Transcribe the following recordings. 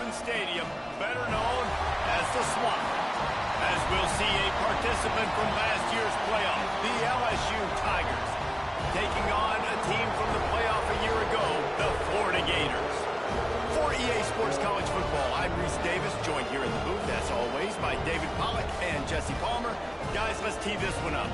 Griffin Stadium, better known as the Swamp. As we'll see a participant from last year's playoff, the LSU Tigers, taking on a team from the playoff a year ago, the Florida Gators. For EA Sports College Football, I'm Reese Davis, joined here in the booth, as always, by David Pollack and Jesse Palmer. Guys, let's tee this one up.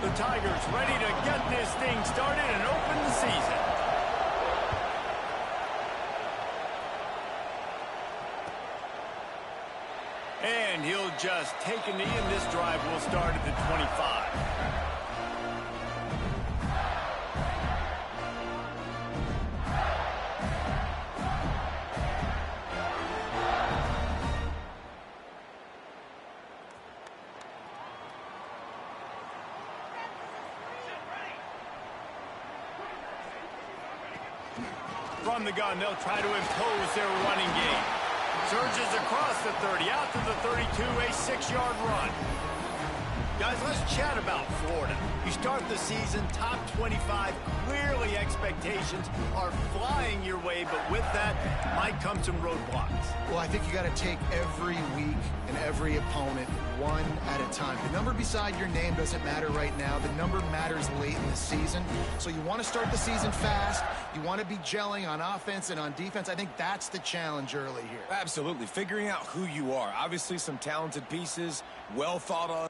The Tigers ready to get this thing started and open the season. And he'll just take a knee, and this drive will start at the 25. From the gun, they'll try to impose their running game. Surges across the 30, out to the 32, a 6-yard run. Guys, let's chat about Florida. You start the season top 25. Clearly expectations are flying your way, but with that might come some roadblocks. Well, I think you got to take every week and every opponent one at a time. The number beside your name doesn't matter right now. The number matters late in the season. So you want to start the season fast. You want to be gelling on offense and on defense. I think that's the challenge early here. Absolutely. Figuring out who you are. Obviously some talented pieces, well thought of.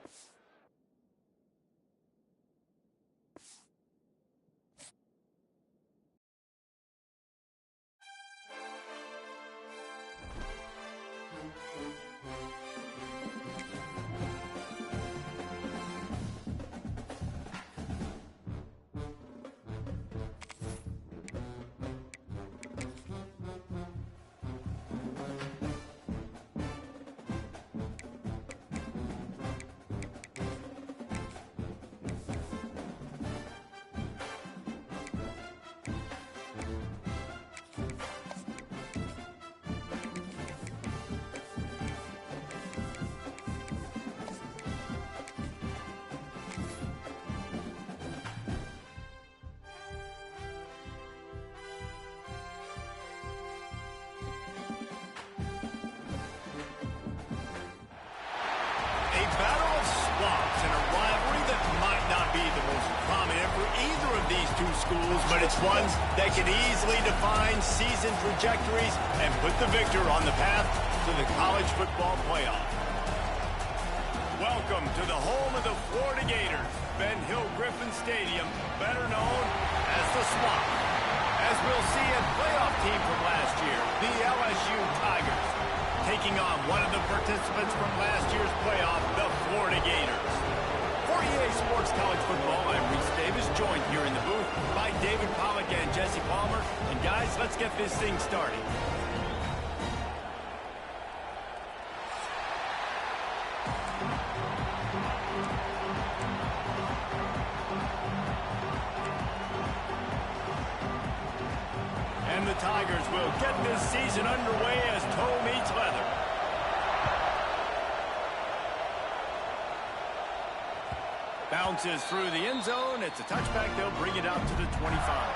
A battle of swamps and a rivalry that might not be the most prominent for either of these two schools, but it's one that can easily define season trajectories and put the victor on the path to the college football playoff. Welcome to the home of the Florida Gators, Ben Hill Griffin Stadium, better known as the Swamp. As we'll see a playoff team from last year, the LSU Tigers, taking on one of the participants from last year's playoff, the Florida Gators. For EA Sports College Football, I'm Reese Davis, joined here in the booth by David Pollack and Jesse Palmer. And guys, let's get this thing started. And the Tigers will get this season underway as toe meets leather. Bounces through the end zone. It's a touchback. They'll bring it out to the 25.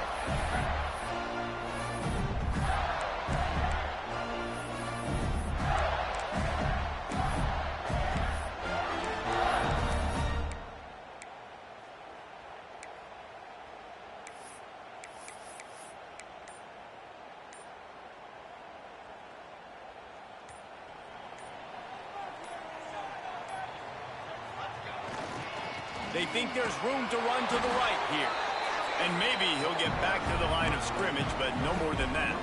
They think there's room to run to the right here. And maybe he'll get back to the line of scrimmage, but no more than that.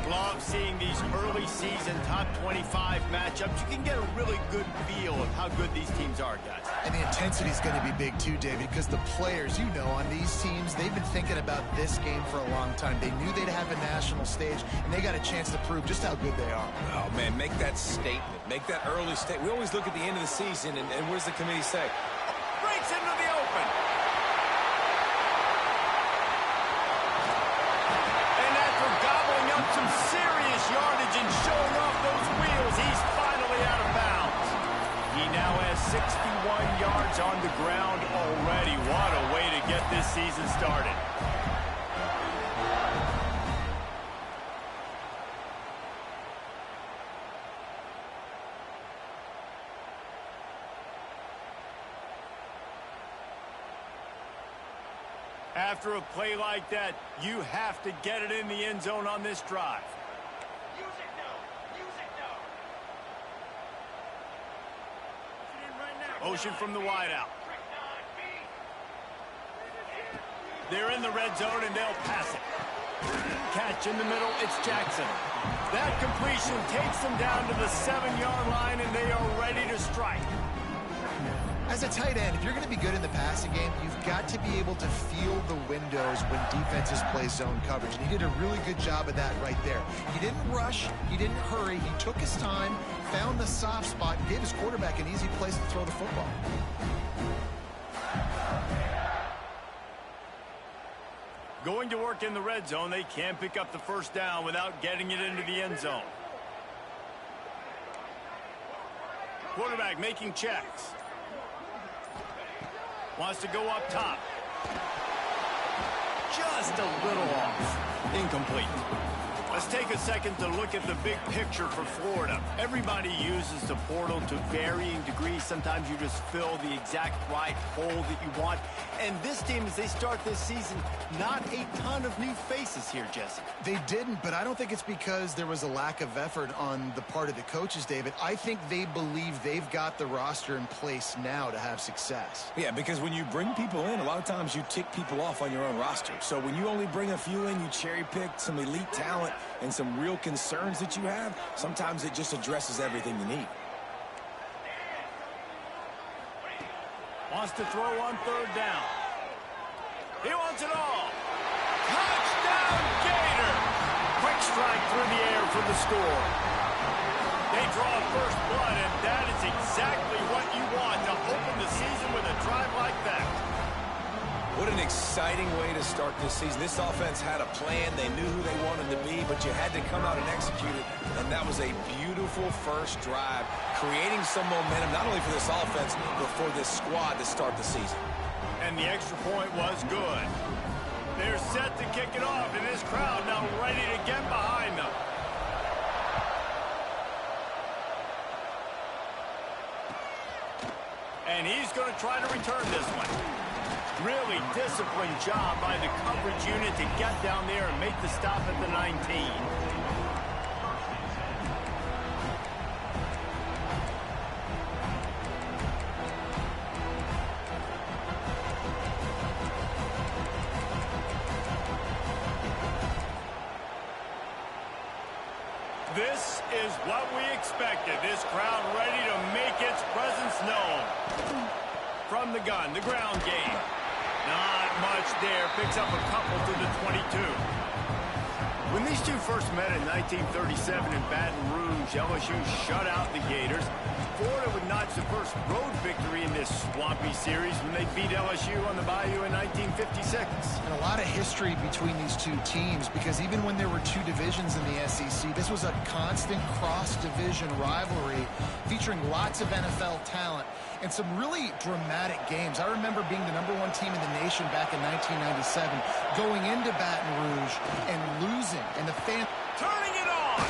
Love seeing these early season top 25 matchups. You can get a really good feel of how good these teams are, guys. And the intensity is going to be big too, David, because the players, you know, on these teams, they've been thinking about this game for a long time. They knew they'd have a national stage, and they got a chance to prove just how good they are. Oh, man, make that statement. Make that early statement. We always look at the end of the season, and what does the committee say? Breaks into the open. And after gobbling up some serious yardage and showing off those wheels, 61 yards on the ground already. What a way to get this season started. After a play like that, you have to get it in the end zone on this drive. Use it now. Use it now. Motion from the wideout. They're in the red zone, and they'll pass it. Catch in the middle, it's Jackson. That completion takes them down to the 7-yard line, and they are ready to strike. As a tight end, if you're going to be good in the passing game, you've got to be able to feel the windows when defenses play zone coverage. And he did a really good job of that right there. He didn't rush. He didn't hurry. He took his time, found the soft spot, and gave his quarterback an easy place to throw the football. Going to work in the red zone, they can't pick up the first down without getting it into the end zone. Quarterback making checks. Wants to go up top. Just a little off. Incomplete. Let's take a second to look at the big picture for Florida. Everybody uses the portal to varying degrees. Sometimes you just fill the exact right hole that you want. And this team, as they start this season, not a ton of new faces here, Jesse. They didn't, but I don't think it's because there was a lack of effort on the part of the coaches, David. I think they believe they've got the roster in place now to have success. Yeah, because when you bring people in, a lot of times you tick people off on your own roster. So when you only bring a few in, you cherry-pick some elite talent and some real concerns that you have, sometimes it just addresses everything you need. Wants to throw on third down. He wants it all. Touchdown, Gator! Quick strike through the air for the score. They draw first blood, and that is exactly what you want to open the season with a drive like that. What an exciting way to start this season. This offense had a plan. They knew who they wanted to be, but you had to come out and execute it. And that was a beautiful first drive, creating some momentum, not only for this offense, but for this squad to start the season. And the extra point was good. They're set to kick it off, and this crowd now ready to get behind them. And he's going to try to return this one. Really disciplined job by the coverage unit to get down there and make the stop at the 19. This is what we expected. This crowd ready to make its presence known. From the gun, the ground game. Not much there. Picks up a couple to the 22. When these two first met in 1937 in Baton Rouge, LSU shut out the Gators. Florida would notch the first road victory in this swampy series when they beat LSU on the Bayou in 1956. And a lot of history between these two teams, because even when there were two divisions in the SEC, this was a constant cross-division rivalry featuring lots of NFL talent and some really dramatic games. I remember being the #1 team in the nation back in 1997, going into Baton Rouge and losing, and the fans turning it on.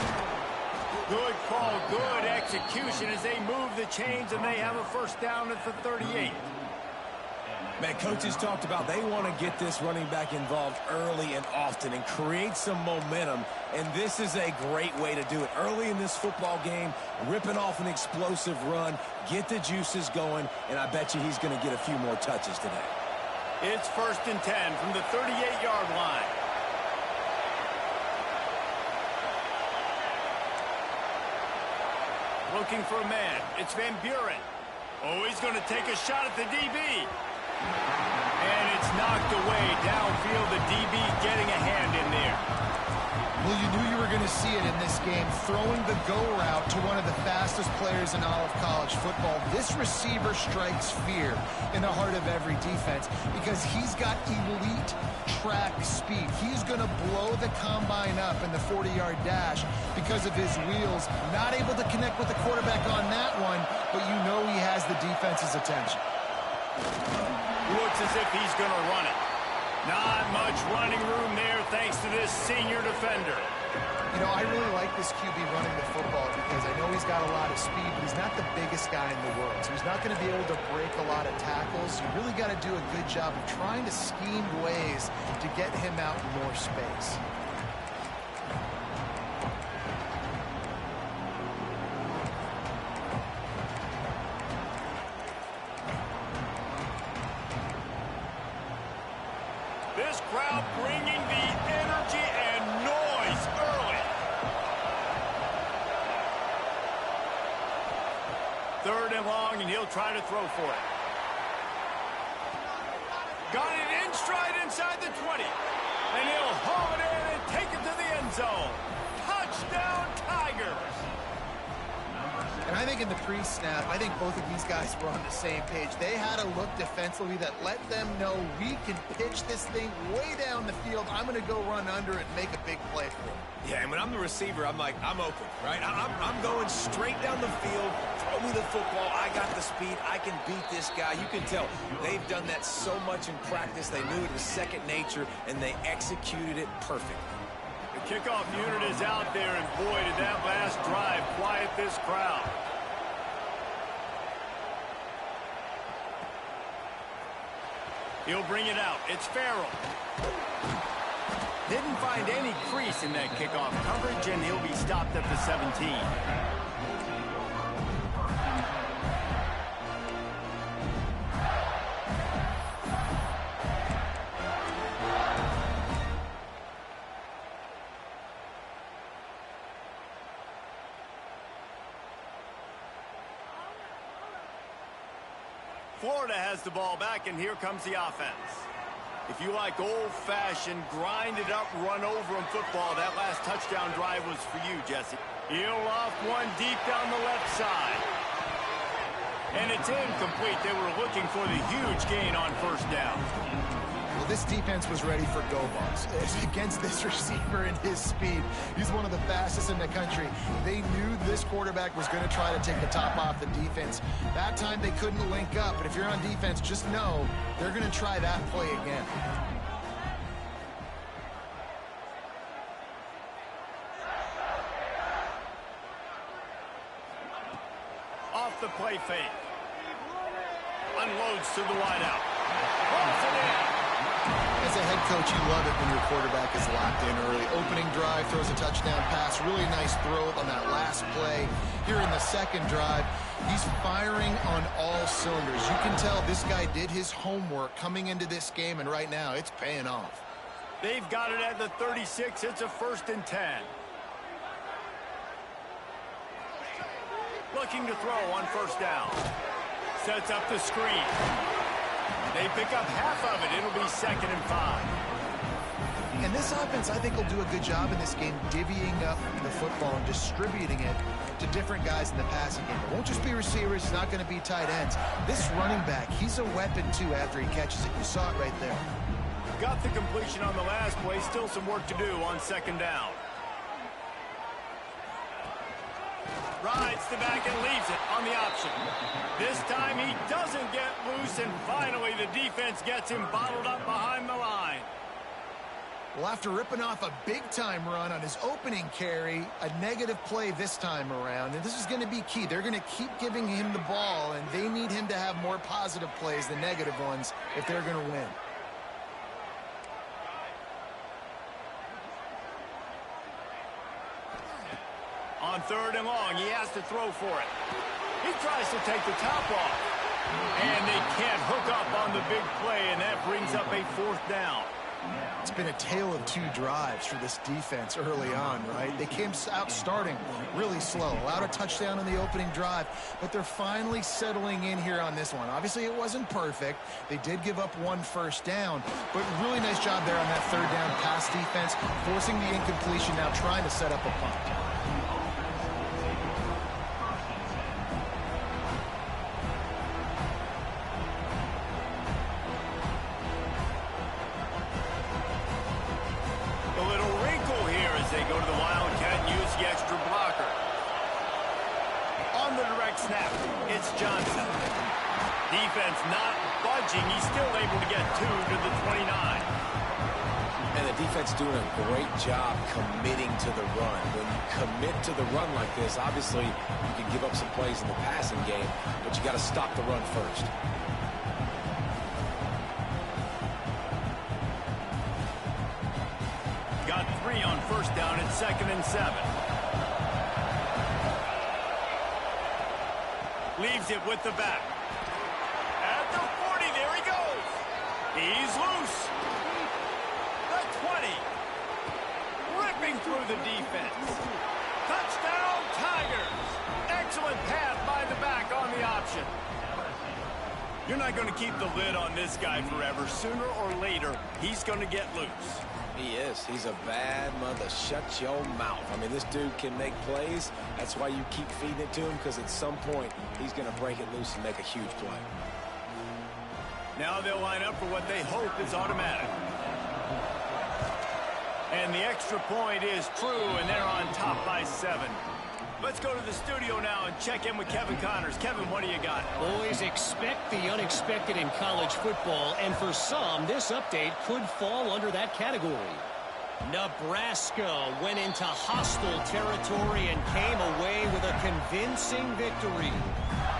Good call, good execution as they move the chains, and they have a first down at the 38. Man, coaches talked about they want to get this running back involved early and often and create some momentum, and this is a great way to do it. Early in this football game, ripping off an explosive run, get the juices going, and I bet you he's going to get a few more touches today. It's 1st and 10 from the 38-yard line. Looking for a man. It's Van Buren. Oh, he's going to take a shot at the DB. And It's knocked away downfield. The DB getting a hand in there. Well, you knew you were going to see it in this game, throwing the go route to one of the fastest players in all of college football. This receiver strikes fear in the heart of every defense because he's got elite track speed. He's going to blow the combine up in the 40-yard dash because of his wheels. Not able to connect with the quarterback on that one, but you know he has the defense's attention. Looks as if he's going to run it. Not much running room there thanks to this senior defender. You know, I really like this QB running the football because I know he's got a lot of speed, but he's not the biggest guy in the world. So he's not going to be able to break a lot of tackles. You really got to do a good job of trying to scheme ways to get him out in more space. This crowd bringing the energy and noise early. Third and long, and he'll try to throw for it. Got it in stride inside the 20. And he'll haul it in and take it to the end zone. Touchdown, Tigers. And I think in the pre-snap, I think both of these guys were on the same page. They had a look defensively that let them know we can pitch this thing way down the field. I'm going to go run under it and make a big play for it. Yeah, and when I'm the receiver, I'm like, I'm open, right? I'm going straight down the field. Throw me the football. I got the speed. I can beat this guy. You can tell they've done that so much in practice. They knew it was second nature, and they executed it perfectly. The kickoff unit is out there, and boy, did that last drive quiet this crowd. He'll bring it out. It's Farrell. Didn't find any crease in that kickoff coverage, and he'll be stopped at the 17. Florida has the ball back, and here comes the offense. If you like old-fashioned, grind-it-up, run-over-'em football, that last touchdown drive was for you, Jesse. He'll off one deep down the left side. And it's incomplete. They were looking for the huge gain on first down. Well, this defense was ready for go balls against this receiver and his speed. He's one of the fastest in the country. They knew this quarterback was going to try to take the top off the defense. That time they couldn't link up, but if you're on defense, just know they're going to try that play again. Off the play fake. Unloads to the wideout. Pulls it in. As a head coach, you love it when your quarterback is locked in early. Opening drive, throws a touchdown pass. Really nice throw on that last play. Here in the second drive, he's firing on all cylinders. You can tell this guy did his homework coming into this game, and right now it's paying off. They've got it at the 36. It's a 1st and 10. Looking to throw on first down. Sets up the screen. They pick up half of it. It'll be 2nd and 5. And this offense, I think, will do a good job in this game divvying up the football and distributing it to different guys in the passing game. It won't just be receivers. It's not going to be tight ends. This running back, he's a weapon, too, after he catches it. You saw it right there. Got the completion on the last play. Still some work to do on 2nd down. Rides the back and leaves it on the option. This time he doesn't get loose, and finally the defense gets him bottled up behind the line. Well, after ripping off a big-time run on his opening carry, a negative play this time around, and this is going to be key. They're going to keep giving him the ball, and they need him to have more positive plays than negative ones if they're going to win. On 3rd and long, he has to throw for it. He tries to take the top off. And they can't hook up on the big play, and that brings up a 4th down. It's been a tale of two drives for this defense early on, right? They came out starting really slow, allowed a touchdown on the opening drive, but they're finally settling in here on this one. Obviously, it wasn't perfect. They did give up one first down, but really nice job there on that third down pass defense, forcing the incompletion, now trying to set up a punt. Snap. It's Johnson. Defense not budging. He's still able to get 2 to the 29. And the defense doing a great job committing to the run. When you commit to the run like this, obviously you can give up some plays in the passing game, but you got to stop the run first. Got 3 on first down at 2nd and 7. Leaves it with the back. At the 40, there he goes. He's loose. The 20. Ripping through the defense. Touchdown, Tigers. Excellent pass by the back on the option. You're not going to keep the lid on this guy forever. Sooner or later, he's going to get loose. He is. He's a bad mother. Shut your mouth. I mean, this dude can make plays. That's why you keep feeding it to him, because at some point, he's going to break it loose and make a huge play. Now they'll line up for what they hope is automatic. And the extra point is true, and they're on top by 7. Let's go to the studio now and check in with Kevin Connors. Kevin, what do you got? Boys, expect the unexpected in college football, and for some, this update could fall under that category. Nebraska went into hostile territory and came away with a convincing victory.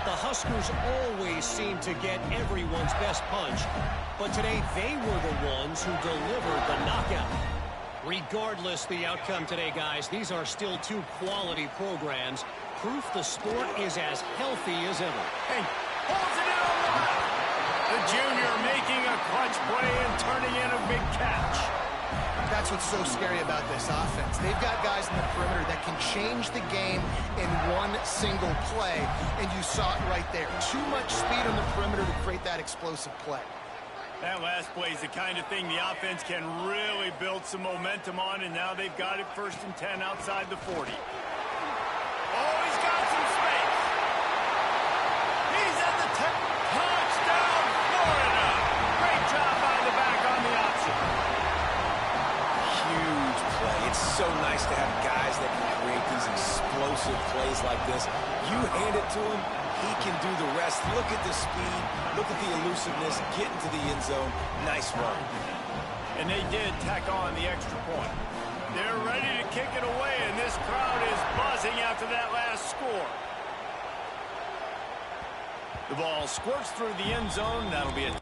The Huskers always seem to get everyone's best punch, but today they were the ones who delivered the knockout. Regardless the outcome today, guys, these are still 2 quality programs. Proof the sport is as healthy as ever. Hey, holds it in on the left. The junior making a clutch play and turning in a big catch. That's what's so scary about this offense. They've got guys in the perimeter that can change the game in one single play, and you saw it right there. Too much speed on the perimeter to create that explosive play. That last play is the kind of thing the offense can really build some momentum on, and now they've got it 1st and 10 outside the 40. Oh, he's got some space. He's at the 10. Touchdown, Florida. Great job by the back on the option. Huge play. It's so nice to have guys that can create these explosive plays like this. You hand it to him, he can do the rest. Look at the speed. Look at the elusiveness. Get into the end zone. Nice run. And they did tack on the extra point. They're ready to kick it away, and this crowd is buzzing after that last score. The ball squirts through the end zone. That'll be it.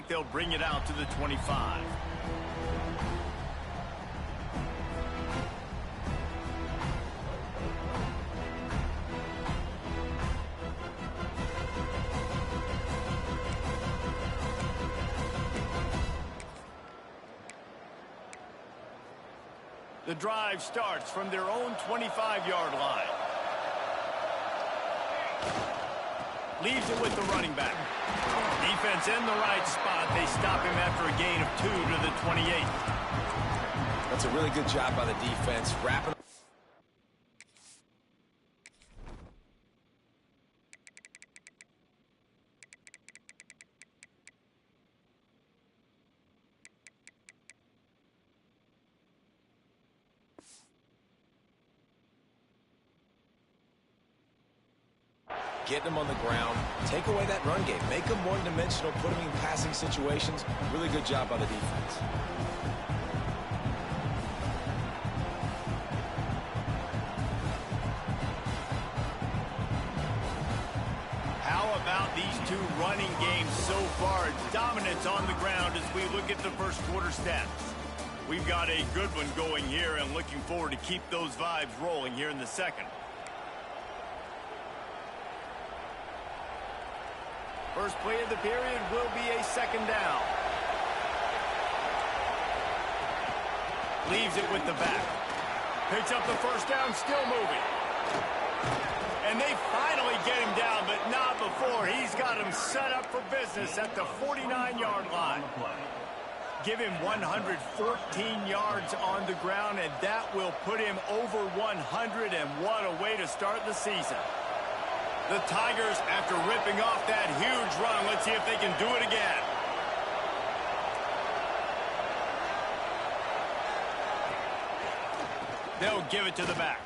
they'll bring it out to the 25. The drive starts from their own 25-yard line. Leaves it with the running back. Defense in the right spot. They stop him after a gain of 2 to the 28. That's a really good job by the defense. Wrapping. Getting them on the ground, take away that run game, make them one-dimensional, put them in passing situations. Really good job by the defense. How about these two running games so far? Dominance on the ground as we look at the first quarter stats. We've got a good one going here and looking forward to keep those vibes rolling here in the second. First play of the period will be a second down. Leaves it with the back. Picks up the first down, still moving. And they finally get him down, but not before. He's got him set up for business at the 49-yard line. Give him 114 yards on the ground, and that will put him over 100, and what a way to start the season. The Tigers, after ripping off that huge run, let's see if they can do it again. They'll give it to the back.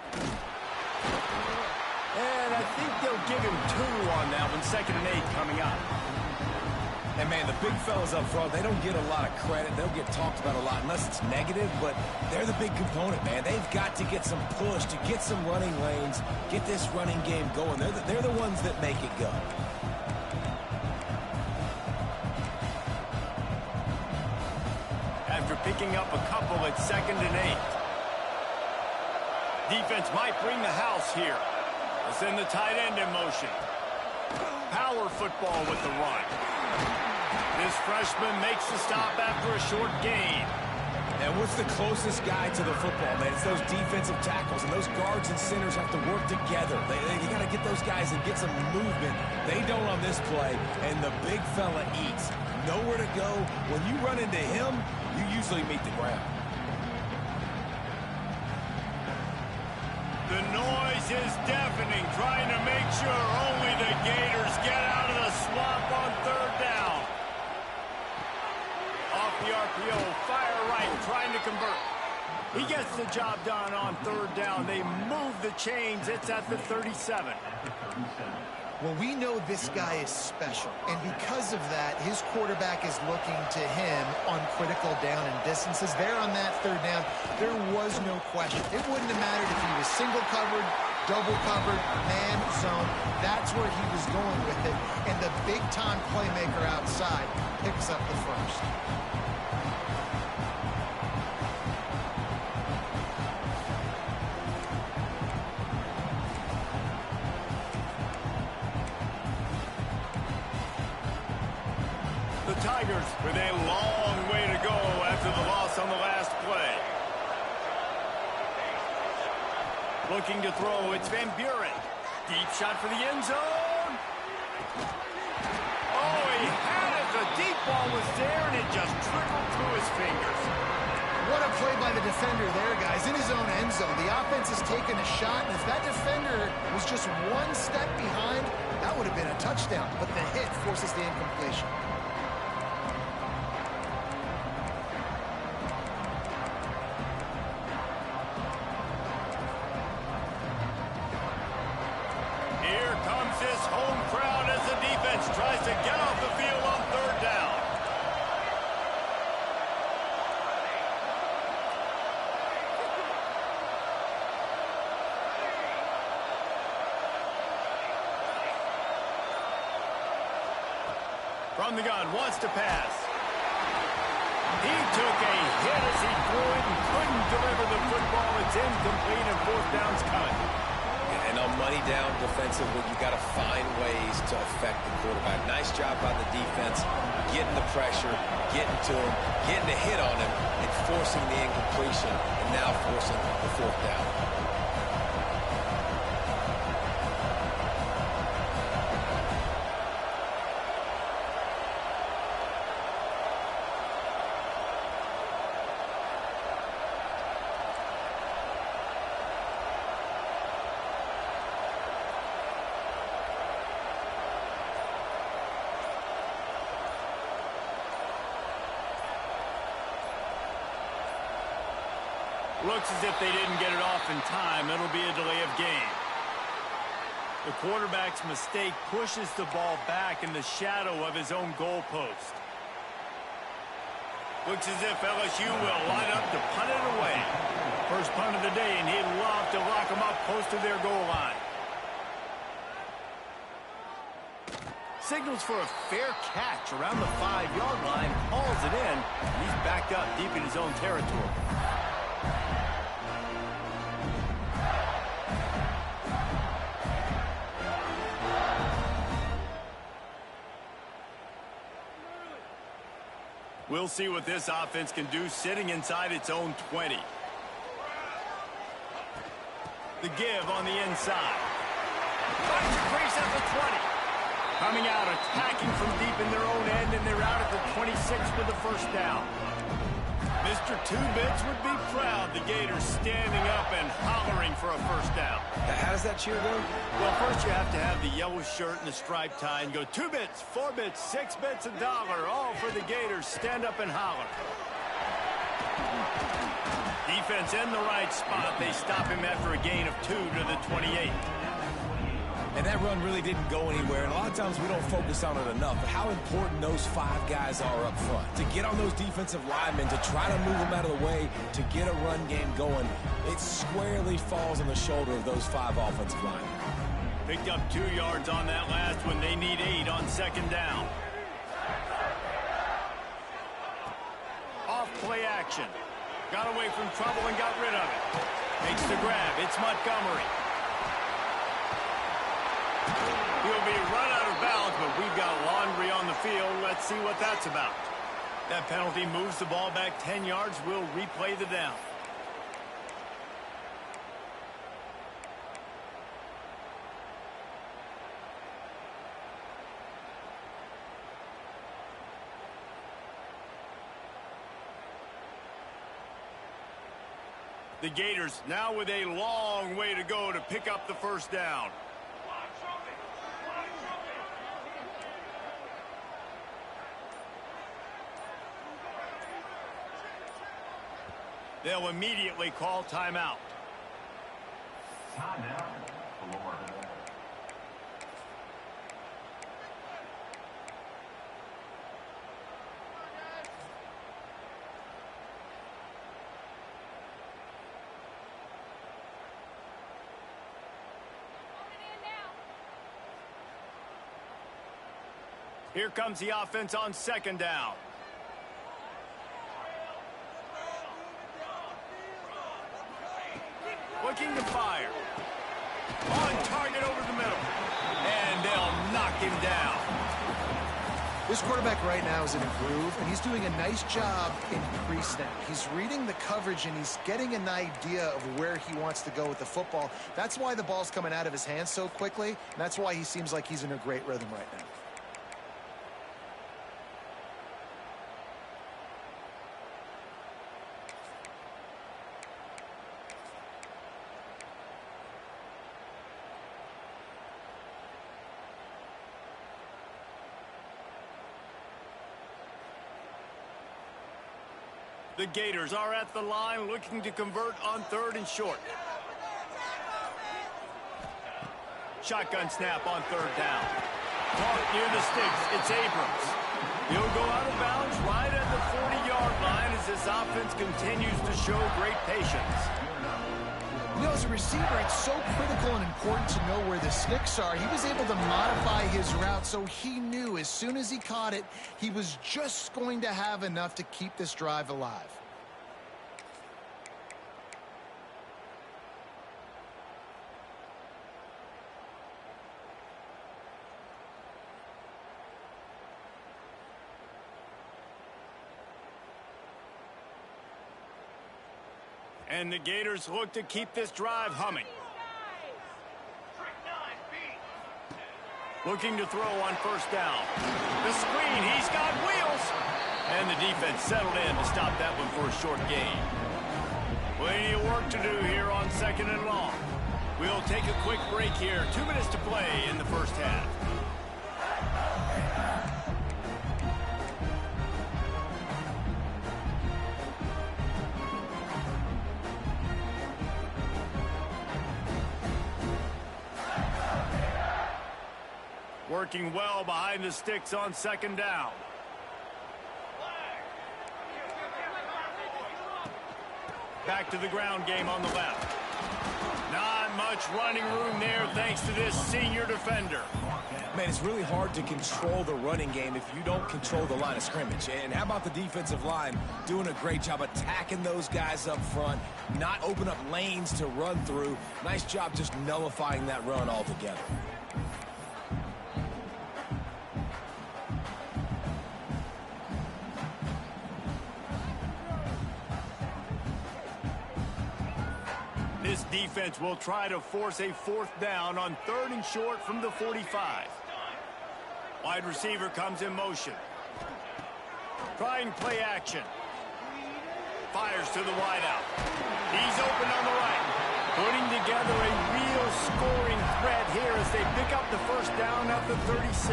And I think they'll give him 2 on that one. 2nd and 8 coming up. And, man, the big fellas up front, they don't get a lot of credit. They'll get talked about a lot unless it's negative, but they're the big component, man. They've got to get some push, to get some running lanes, get this running game going. They're the ones that make it go. After picking up a couple at 2nd and 8. Defense might bring the house here. They'll send the tight end in motion. Power football with the run. This freshman makes the stop after a short gain. And what's the closest guy to the football, man? It's those defensive tackles, and those guards and centers have to work together. They got to get those guys and get some movement. They don't on this play, and the big fella eats. Nowhere to go. When you run into him, you usually meet the ground. The noise is deafening, trying to make sure only the Gators get out of the swamp on 3rd down. Off the RPO, fire right, trying to convert. He gets the job done on 3rd down. They move the chains. It's at the 37. Well, we know this guy is special, and because of that, his quarterback is looking to him on critical down and distances. There on that 3rd down, there was no question. It wouldn't have mattered if he was single covered, double covered, man, zone. That's where he was going with it, and the big-time playmaker outside picks up the first. The Tigers with a long way to go after the loss on the last play. Looking to throw, it's Van Buren. Deep shot for the end zone. Oh, he had it. The deep ball was there, and it just trickled through his fingers. What a play by the defender there, guys. In his own end zone, the offense has taken a shot, and if that defender was just one step behind, that would have been a touchdown. But the hit forces the incompletion. Here comes his home crowd as the defense tries to get off the field on 3rd down. From the gun, wants to pass. He took a hit as he threw it and couldn't deliver the football. It's incomplete and fourth down's coming. And on money down defensively, you got to find ways to affect the quarterback. Nice job by the defense, getting the pressure, getting to him, getting a hit on him, and forcing the incompletion, and now forcing the fourth down. Looks as if they didn't get it off in time. It'll be a delay of game. The quarterback's mistake pushes the ball back in the shadow of his own goalpost. Looks as if LSU will line up to punt it away. First punt of the day, and he'd love to lock them up close to their goal line. Signals for a fair catch around the 5-yard line, hauls it in, and he's backed up deep in his own territory. We'll see what this offense can do sitting inside its own 20. The give on the inside. Finds a crease at the 20. Coming out, attacking from deep in their own end, and they're out at the 26 with the first down. Mr. Two-Bits would be proud. The Gators standing up and hollering for a first down. How does that cheer go? Well, first you have to have the yellow shirt and the striped tie and go 2 bits, 4 bits, 6 bits, $1, all for the Gators. Stand up and holler. Defense in the right spot. They stop him after a gain of 2 to the 28. And that run really didn't go anywhere. And a lot of times we don't focus on it enough. But how important those 5 guys are up front. To get on those defensive linemen, to try to move them out of the way, to get a run game going, it squarely falls on the shoulder of those 5 offensive linemen. Picked up 2 yards on that last one. They need 8 on second down. Off play action. Got away from trouble and got rid of it. Makes the grab. It's Montgomery. He'll be run out of bounds, but we've got laundry on the field. Let's see what that's about. That penalty moves the ball back 10 yards. We'll replay the down. The Gators now with a long way to go to pick up the first down. They'll immediately call timeout. Timeout. Here comes the offense on second down. Looking to fire. On target over the middle. And they'll knock him down. This quarterback right now is in a groove, and he's doing a nice job in pre-snap. He's reading the coverage, and he's getting an idea of where he wants to go with the football. That's why the ball's coming out of his hands so quickly, and that's why he seems like he's in a great rhythm right now. The Gators are at the line looking to convert on third and short. Shotgun snap on third down. Caught near the sticks. It's Abrams. He'll go out of bounds right at the 40-yard line as this offense continues to show great patience. You know, as a receiver, it's so critical and important to know where the sticks are. He was able to modify his route so he knew as soon as he caught it, he was just going to have enough to keep this drive alive. And the Gators look to keep this drive humming. Looking to throw on first down. The screen, he's got wheels. And the defense settled in to stop that one for a short gain. Plenty of work to do here on 2nd and long. We'll take a quick break here. 2 minutes to play in the first half. Working well behind the sticks on 2nd down. Back to the ground game on the left. Not much running room there thanks to this senior defender. Man, it's really hard to control the running game if you don't control the line of scrimmage. And how about the defensive line doing a great job attacking those guys up front, not open up lanes to run through. Nice job just nullifying that run altogether. This defense will try to force a 4th down on 3rd and short from the 45. Wide receiver comes in motion. Trying play action. Fires to the wideout. He's open on the right. Putting together a real scoring threat here as they pick up the first down at the 36.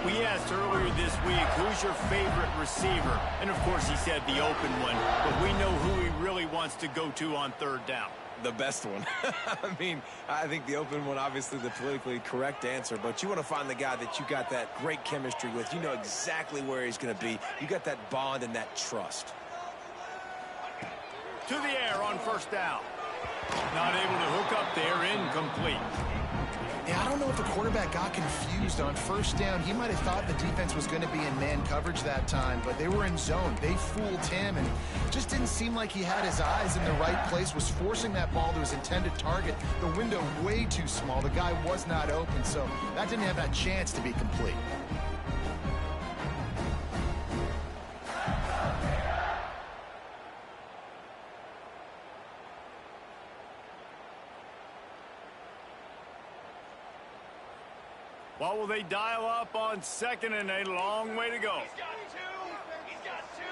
We asked earlier this week, who's your favorite receiver? And, of course, he said the open one. But we know who he really wants to go to on 3rd down. The best one. I mean, I think the open one, obviously the politically correct answer, but you want to find the guy that you got that great chemistry with. You know exactly where he's going to be. You got that bond and that trust. To the air on first down. Not able to hook up there, incomplete. Yeah, I don't know if the quarterback got confused on first down. He might have thought the defense was going to be in man coverage that time, but they were in zone. They fooled him, and just didn't seem like he had his eyes in the right place, was forcing that ball to his intended target. The window way too small. The guy was not open, so that didn't have that chance to be complete. What will they dial up on 2nd and a long way to go? He's got 2. He's got 2.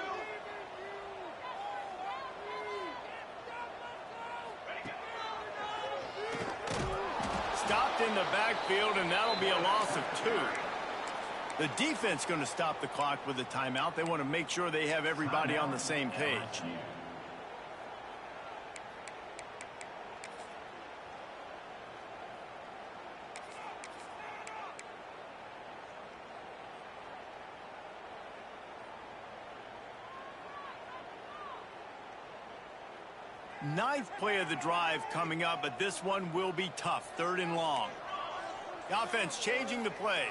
Stopped in the backfield, and that'll be a loss of 2. The defense going to stop the clock with a timeout. They want to make sure they have everybody on the same page. Ninth play of the drive coming up, but this one will be tough. 3rd and long. The offense changing the play.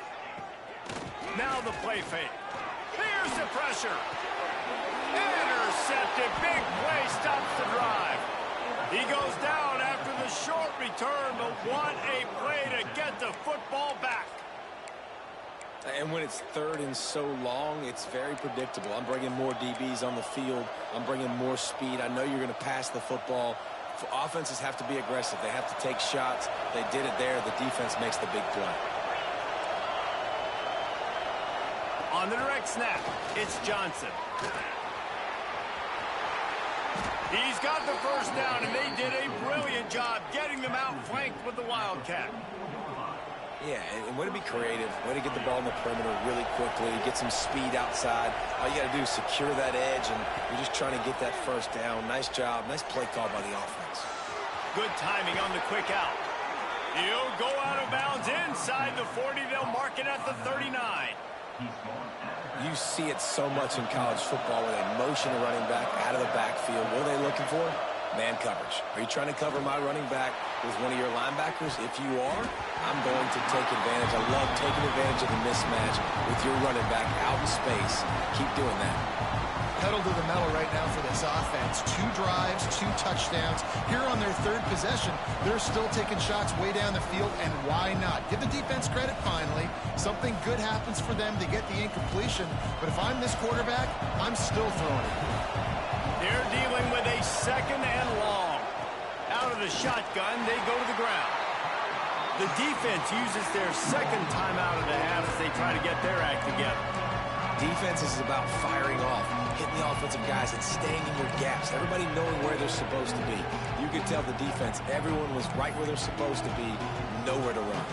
Now the play fake. Here's the pressure. Intercepted. Big play stops the drive. He goes down after the short return, but what a play to get the football back. And when it's 3rd and so long, it's very predictable. I'm bringing more DBs on the field. I'm bringing more speed. I know you're going to pass the football. Offenses have to be aggressive. They have to take shots. They did it there. The defense makes the big play. On the direct snap, it's Johnson. He's got the first down, and they did a brilliant job getting them outflanked with the Wildcat. Yeah, and way to be creative, way to get the ball in the perimeter really quickly, get some speed outside. All you got to do is secure that edge, and you're just trying to get that first down. Nice job. Nice play call by the offense. Good timing on the quick out. He'll go out of bounds inside the 40. They'll mark it at the 39. You see it so much in college football where they motion a running back out of the backfield. What are they looking for? Man coverage. Are you trying to cover my running back with one of your linebackers? If you are, I'm going to take advantage. I love taking advantage of the mismatch with your running back out in space. Keep doing that. Pedal to the metal right now for this offense. 2 drives, 2 touchdowns. Here on their 3rd possession, they're still taking shots way down the field, and why not? Give the defense credit finally. Something good happens for them. They get the incompletion, but if I'm this quarterback, I'm still throwing it. They're dealing with a 2nd and long. Out of the shotgun, they go to the ground. The defense uses their 2nd timeout of the half as they try to get their act together. Defense is about firing off, hitting the offensive guys and staying in your gaps. Everybody knowing where they're supposed to be. You could tell the defense, everyone was right where they're supposed to be, nowhere to run.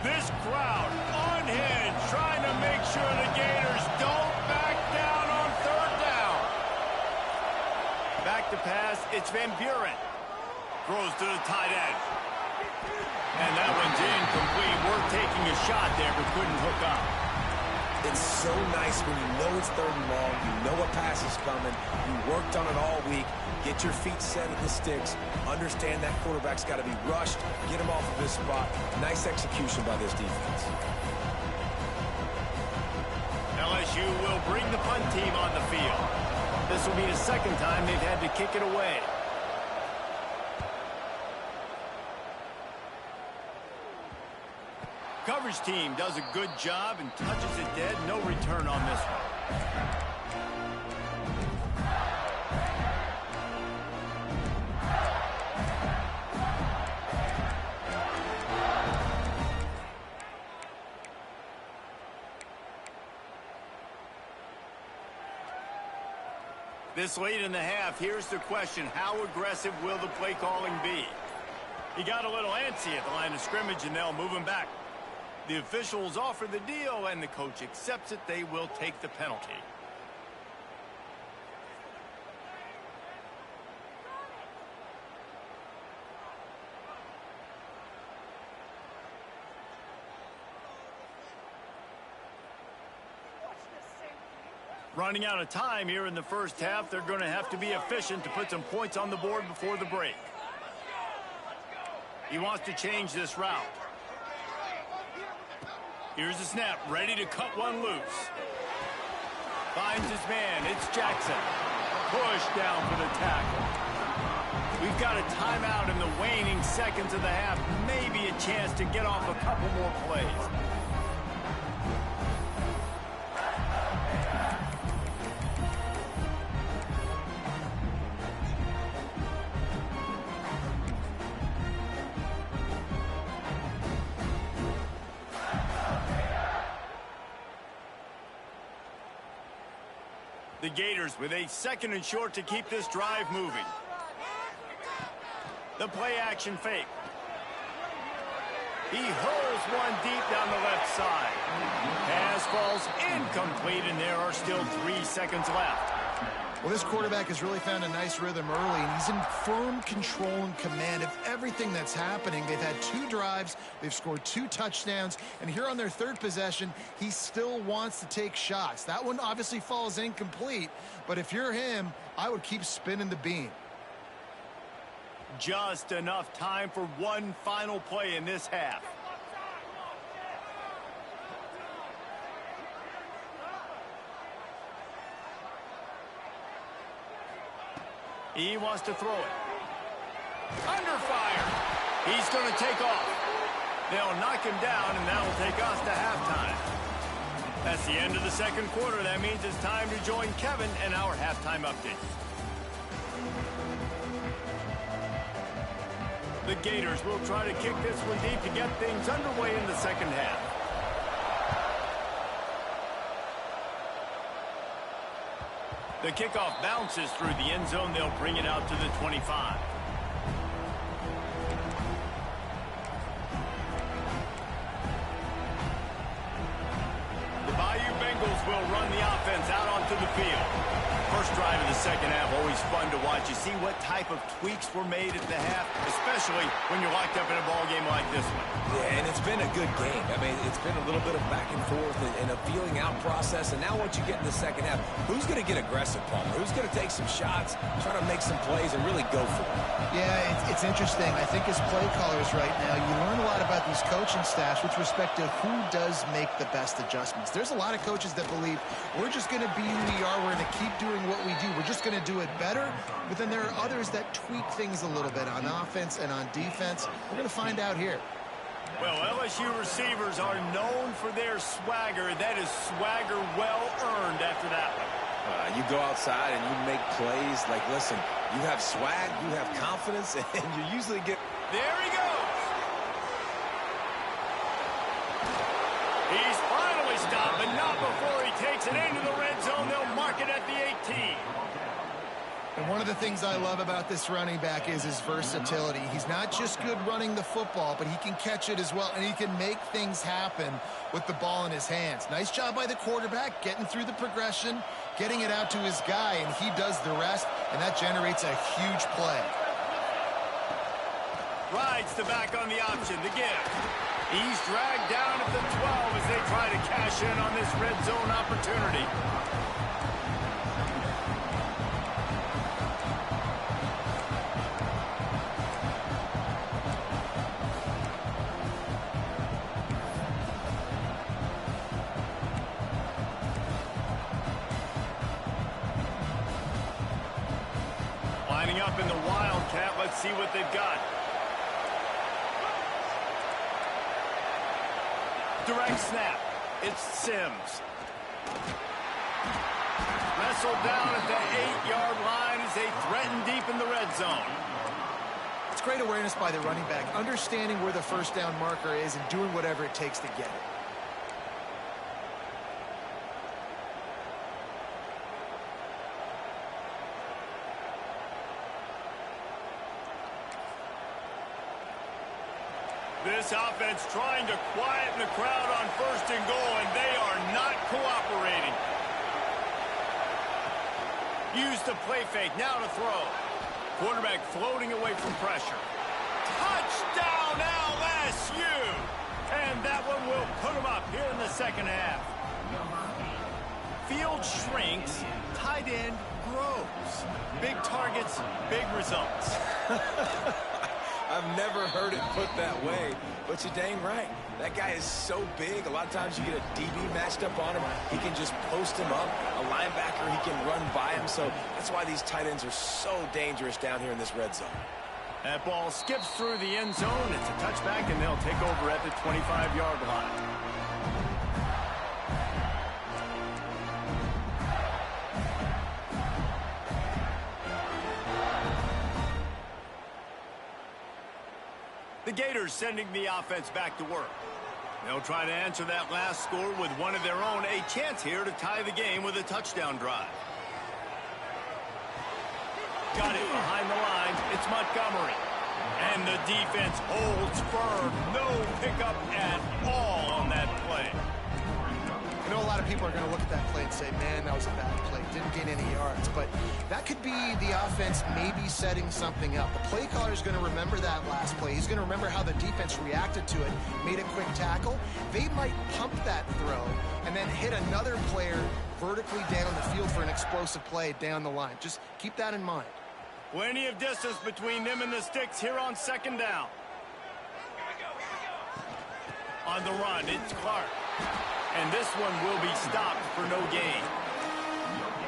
This crowd unhinged, trying to make sure the Gators don't back down on 3rd down. Back to pass, it's Van Buren. Throws to the tight end. And that one's incomplete. We're taking a shot there, but couldn't hook up. It's so nice when you know it's 3rd and long, you know a pass is coming, you worked on it all week, get your feet set at the sticks, understand that quarterback's got to be rushed, get him off of his spot. Nice execution by this defense. LSU will bring the punt team on the field. This will be the 2nd time they've had to kick it away. Coverage team does a good job and touches it dead. No return on this one. This late in the half, here's the question. How aggressive will the play calling be? He got a little antsy at the line of scrimmage, and they'll move him back. The officials offer the deal, and the coach accepts it. They will take the penalty. Running out of time here in the 1st half, they're going to have to be efficient to put some points on the board before the break. He wants to change this route. Here's the snap, ready to cut one loose. Finds his man, it's Jackson. Push down for the tackle. We've got a timeout in the waning seconds of the half. Maybe a chance to get off a couple more plays. The Gators with a 2nd and short to keep this drive moving. The play action fake. He hurls one deep down the left side. Pass falls incomplete, and there are still 3 seconds left. Well, this quarterback has really found a nice rhythm early, and he's in firm control and command of everything that's happening. They've had 2 drives. They've scored 2 touchdowns. And here on their 3rd possession, he still wants to take shots. That one obviously falls incomplete, but if you're him, I would keep spinning the beam. Just enough time for one final play in this half. He wants to throw it. Under fire. He's going to take off. They'll knock him down, and that'll take us to halftime. That's the end of the 2nd quarter. That means it's time to join Kevin and our halftime update. The Gators will try to kick this one deep to get things underway in the 2nd half. The kickoff bounces through the end zone. They'll bring it out to the 25. The Bayou Bengals will run the offense out onto the field. first drive of the second half, always fun to watch. You see what type of tweaks were made at the half, especially when you're locked up in a ball game like this one. Yeah, and it's been a good game. I mean, it's been a little bit of back and forth and a feeling out process. And now what you get in the second half, who's going to get aggressive, Paul? Who's going to take some shots, try to make some plays, and really go for it? Yeah, it's interesting. I think as play callers right now, you learn a lot about these coaching staffs with respect to who does make the best adjustments. There's a lot of coaches that believe we're just going to be who we are. We're going to keep doing what we do. We're just going to do it better. But then there are others that tweak things a little bit on offense and on defense. We're going to find out here. Well, LSU receivers are known for their swagger. That is swagger well earned after that one. You go outside and you make plays. Like, listen, you have swag, you have confidence, and you usually get... There he goes. He's finally stopped, but not before he takes it into the red zone. They'll mark it at the 18. And one of the things I love about this running back is his versatility. He's not just good running the football, but he can catch it as well, and he can make things happen with the ball in his hands. Nice job by the quarterback, getting through the progression, getting it out to his guy, and he does the rest, and that generates a huge play. Rides the back on the option, the give. He's dragged down at the 12 as they try to cash in on this red zone opportunity. Lining up in the Wildcat. Let's see what they've got. Direct snap. It's Sims. Wrestled down at the 8-yard line as they threaten deep in the red zone. It's great awareness by the running back, understanding where the first down marker is and doing whatever it takes to get it. This offense trying to quieten the crowd on first and goal, and they are not cooperating. Use the play fake, now to throw. Quarterback floating away from pressure. Touchdown LSU! And that one will put them up here in the second half. Field shrinks, tight end grows. Big targets, big results. I've never heard it put that way, but you're dang right. That guy is so big, a lot of times you get a DB matched up on him. He can just post him up. A linebacker, he can run by him. So that's why these tight ends are so dangerous down here in this red zone. That ball skips through the end zone. It's a touchback, and they'll take over at the 25-yard line. The Gators sending the offense back to work. They'll try to answer that last score with one of their own. A chance here to tie the game with a touchdown drive. Got it behind the line. It's Montgomery. And the defense holds firm. No pickup at all on that play. I know a lot of people are going to look at that play and say, man, that was a bad play. Didn't gain any yards. But that could be the offense maybe setting something up. The play caller is going to remember that last play. He's going to remember how the defense reacted to it, made a quick tackle. They might pump that throw and then hit another player vertically down the field for an explosive play down the line. Just keep that in mind. Plenty of distance between them and the sticks here on second down. On the run, it's Clark. And this one will be stopped for no gain.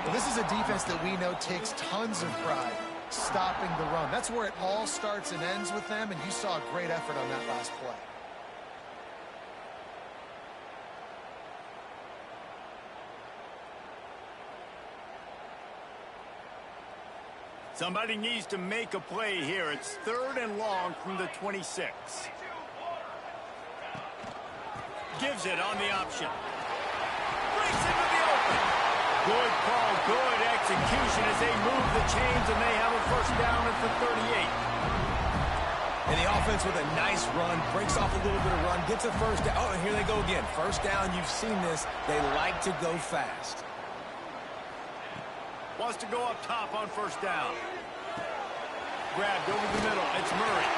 Well, this is a defense that we know takes tons of pride stopping the run. That's where it all starts and ends with them, and you saw a great effort on that last play. Somebody needs to make a play here. It's 3rd and long from the 26. Gives it on the option. Breaks into the open. Good call, good execution as they move the chains, and they have a first down at the 38. And the offense with a nice run, breaks off a little bit of run, gets a first down. Oh, and here they go again. First down, you've seen this. They like to go fast. Wants to go up top on first down. Grabbed over the middle. It's Murray.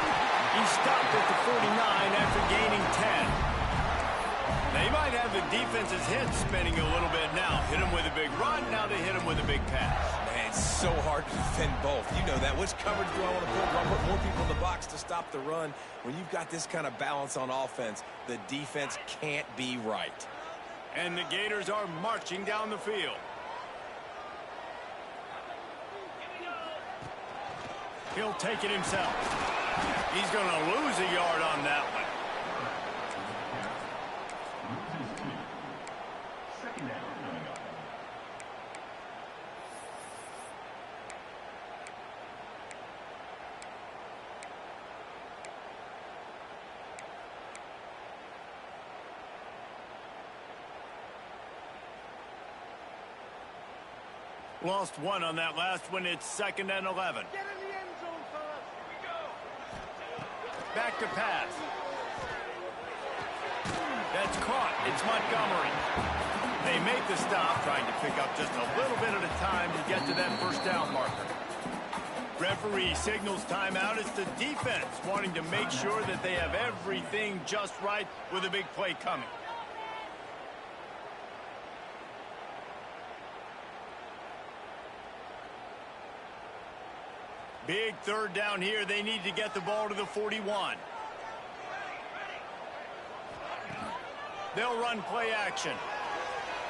He stopped at the 49 after gaining 10. They might have the defense's head spinning a little bit now. Hit him with a big run. Now they hit him with a big pass. Man, it's so hard to defend both. You know that. Which coverage do I want to put? Do I put more people in the box to stop the run? When you've got this kind of balance on offense, the defense can't be right. And the Gators are marching down the field. He'll take it himself. He's going to lose a yard on that one. Lost one on that last one. It's 2nd and 11. Get in the end zone, fellas. Here we go. Back to pass. That's caught. It's Montgomery. They make the stop, trying to pick up just a little bit at a time to get to that first down marker. Referee signals timeout. It's the defense wanting to make sure that they have everything just right with a big play coming. Big third down here. They need to get the ball to the 41. They'll run play action.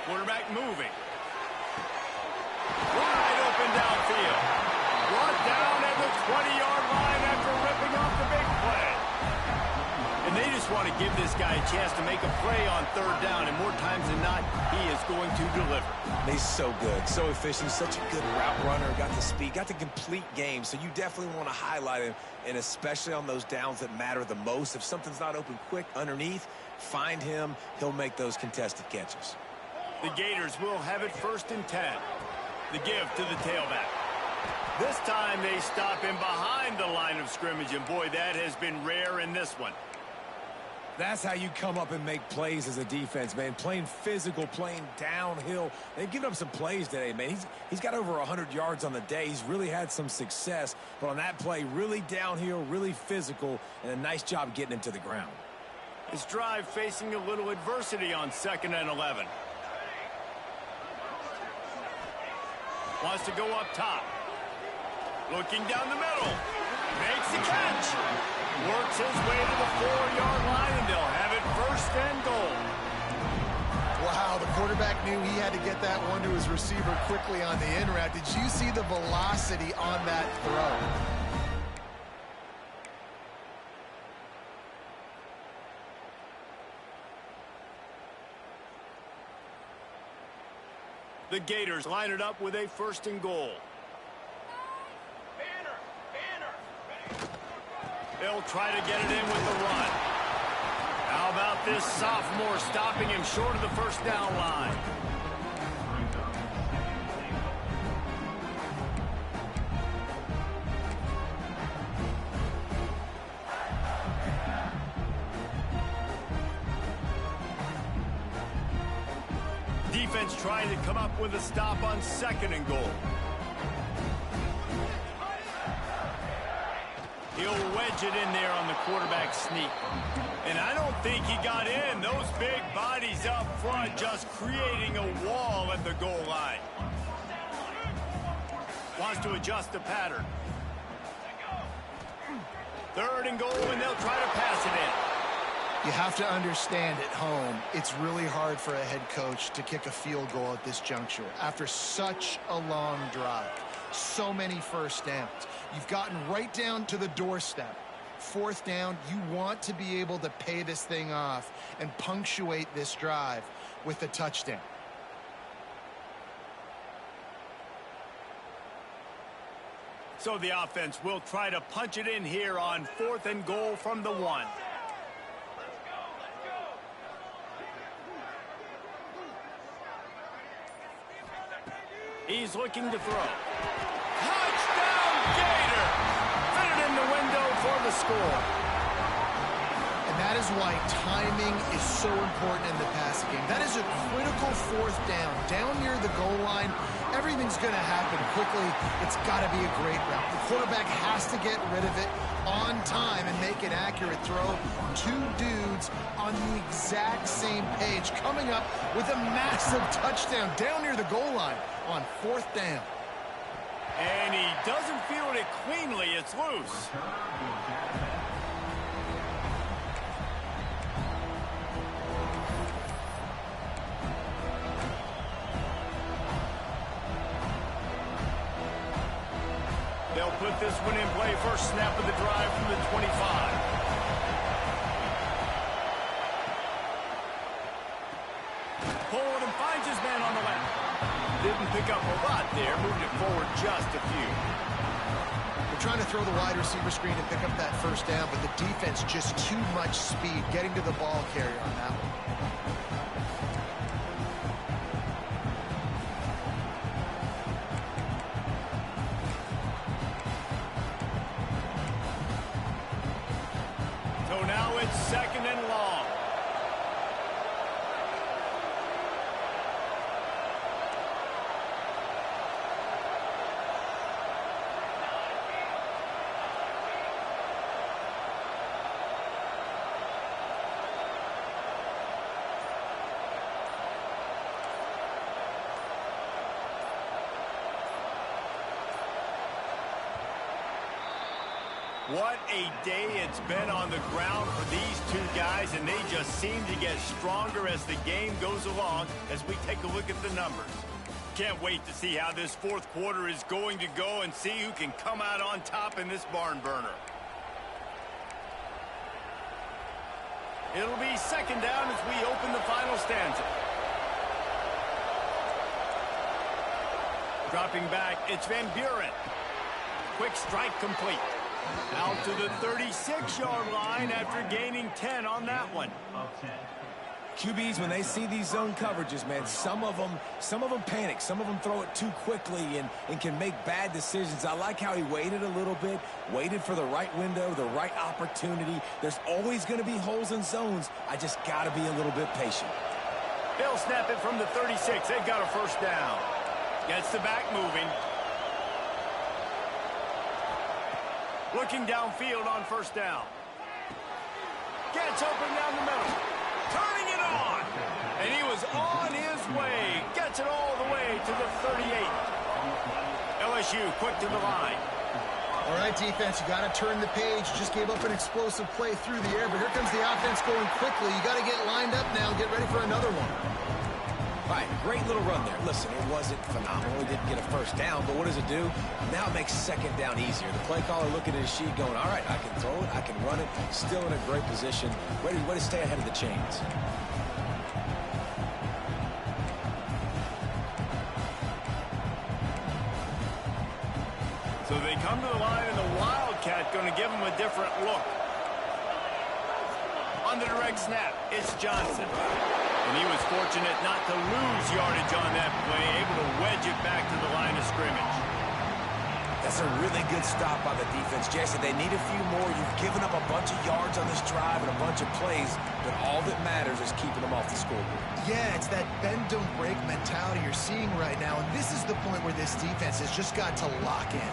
Quarterback moving. Wide open downfield. Brought down at the 20-yard line after ripping off the big play. And they just want to give this guy a chance to make a play on third down, and more times than not, he is going to deliver. He's so good, so efficient, such a good route runner, got the speed, got the complete game, so you definitely want to highlight him, and especially on those downs that matter the most. If something's not open quick underneath, find him. He'll make those contested catches. The Gators will have it 1st and 10. The give to the tailback. This time they stop him behind the line of scrimmage, and boy, that has been rare in this one. That's how you come up and make plays as a defense, man. Playing physical, playing downhill. They've given up some plays today, man. He's got over 100 yards on the day. He's really had some success. But on that play, really downhill, really physical, and a nice job getting him to the ground. His drive facing a little adversity on 2nd and 11. Wants to go up top. Looking down the middle. Makes the catch. Works his way to the 4-yard line, and they'll have it 1st and goal. Wow, the quarterback knew he had to get that one to his receiver quickly on the in route. Did you see the velocity on that throw? The Gators line it up with a 1st and goal. They'll try to get it in with the run. How about this sophomore stopping him short of the first down line? Defense trying to come up with a stop on 2nd and goal. He'll wedge it in there on the quarterback sneak. And I don't think he got in. Those big bodies up front just creating a wall at the goal line. Wants to adjust the pattern. 3rd and goal, and they'll try to pass it in. You have to understand at home, it's really hard for a head coach to kick a field goal at this juncture after such a long drive. So many first downs. You've gotten right down to the doorstep. 4th down, you want to be able to pay this thing off and punctuate this drive with a touchdown. So the offense will try to punch it in here on 4th and goal from the 1. He's looking to throw. Touchdown, Gator! Fit it in the window for the score. And that is why timing is so important in the passing game. That is a critical 4th down. Down near the goal line, everything something's going to happen quickly. It's got to be a great route. The quarterback has to get rid of it on time and make an accurate throw. Two dudes on the exact same page coming up with a massive touchdown down near the goal line on 4th down. And he doesn't field it cleanly. It's loose. They'll put this one in play. First snap of the drive from the 25. Forward and finds his man on the left. Didn't pick up a lot there. Moved it forward just a few. They're trying to throw the wide receiver screen and pick up that first down, but the defense just too much speed getting to the ball carrier on that one. So now it's 2nd and long. What a day it's been on the ground for these two guys, and they just seem to get stronger as the game goes along as we take a look at the numbers. Can't wait to see how this 4th quarter is going to go and see who can come out on top in this barn burner. It'll be 2nd down as we open the final stanza. Dropping back, it's Van Buren. Quick strike complete. Out to the 36-yard line after gaining 10 on that one. QBs, when they see these zone coverages, man, some of them panic. Some of them throw it too quickly and can make bad decisions. I like how he waited a little bit, waited for the right window, the right opportunity. There's always going to be holes in zones. I just got to be a little bit patient. They'll snap it from the 36. They've got a first down. Gets the back moving. Looking downfield on first down. Gets open down the middle. Turning it on. And he was on his way. Gets it all the way to the 38. LSU quick to the line. All right, defense, you got to turn the page. Just gave up an explosive play through the air, but here comes the offense going quickly. You got to get lined up now and get ready for another one. All right, great little run there. Listen, it wasn't phenomenal. He didn't get a first down, but what does it do? Now it makes 2nd down easier. The play caller looking at his sheet going, all right, I can throw it, I can run it, still in a great position, ready to stay ahead of the chains. So they come to the line, and the Wildcat going to give them a different look. On the direct snap, it's Johnson. And he was fortunate not to lose yardage on that play, able to wedge it back to the line of scrimmage. That's a really good stop by the defense. Jason, they need a few more. You've given up a bunch of yards on this drive and a bunch of plays, but all that matters is keeping them off the scoreboard. Yeah, it's that bend, don't break mentality you're seeing right now, and this is the point where this defense has just got to lock in.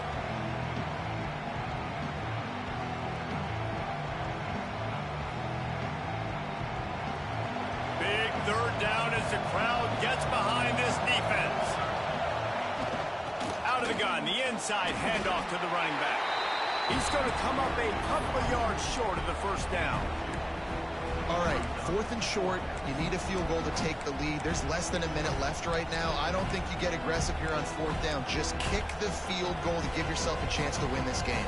Big 3rd down as the crowd gets behind this defense. Out of the gun, the inside handoff to the running back. He's going to come up a couple of yards short of the first down. All right, 4th and short. You need a field goal to take the lead. There's less than a minute left right now. I don't think you get aggressive here on 4th down. Just kick the field goal to give yourself a chance to win this game.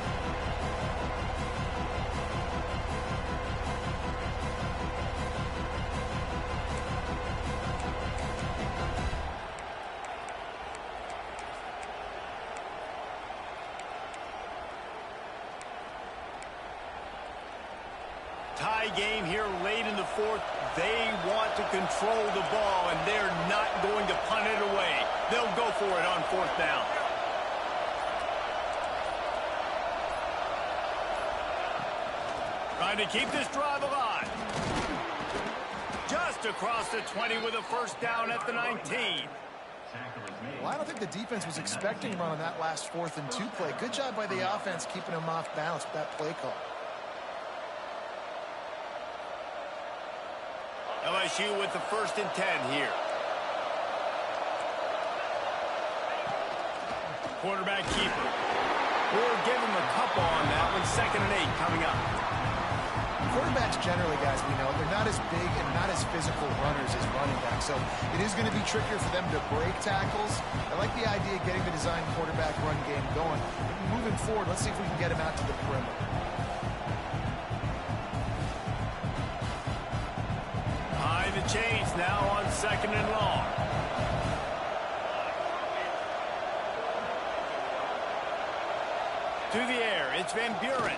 Tie game here late in the 4th. They want to control the ball, and they're not going to punt it away. They'll go for it on 4th down. Trying to keep this drive alive. Just across the 20 with a first down at the 19. Well, I don't think the defense was expecting a run on that last 4th and 2 play. Good job by the offense keeping them off balance with that play call. LSU with the 1st and 10 here. Quarterback keeper. We'll give him a couple on that one. 2nd and 8 coming up. Quarterbacks generally, guys, we know, they're not as big and not as physical runners as running backs. So it is going to be trickier for them to break tackles. I like the idea of getting the design quarterback run game going. Moving forward, let's see if we can get him out to the perimeter. High the chains now on 2nd and long. To the air, it's Van Buren.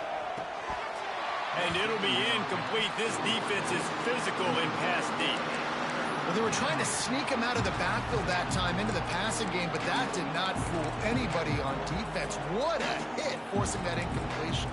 And it'll be incomplete. This defense is physical in pass deep. Well, they were trying to sneak him out of the backfield that time into the passing game, but that did not fool anybody on defense. What a hit, forcing that incompletion.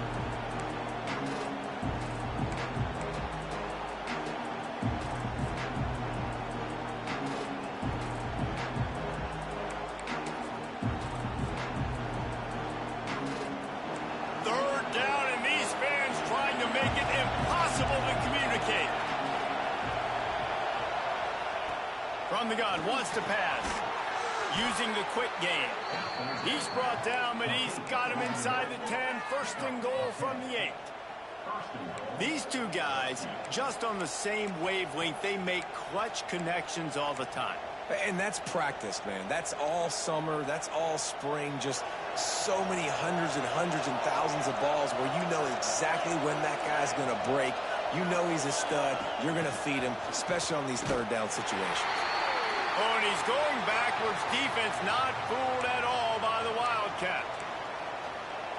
From the gun, wants to pass. Using the quick game. He's brought down, but he's got him inside the 10. 1st and goal from the 8. These two guys, just on the same wavelength, they make clutch connections all the time. And that's practice, man. That's all summer. That's all spring. Just so many hundreds and thousands of balls where you know exactly when that guy's going to break. You know he's a stud. You're going to feed him, especially on these 3rd down situations. Oh, and he's going backwards. Defense not fooled at all by the Wildcat.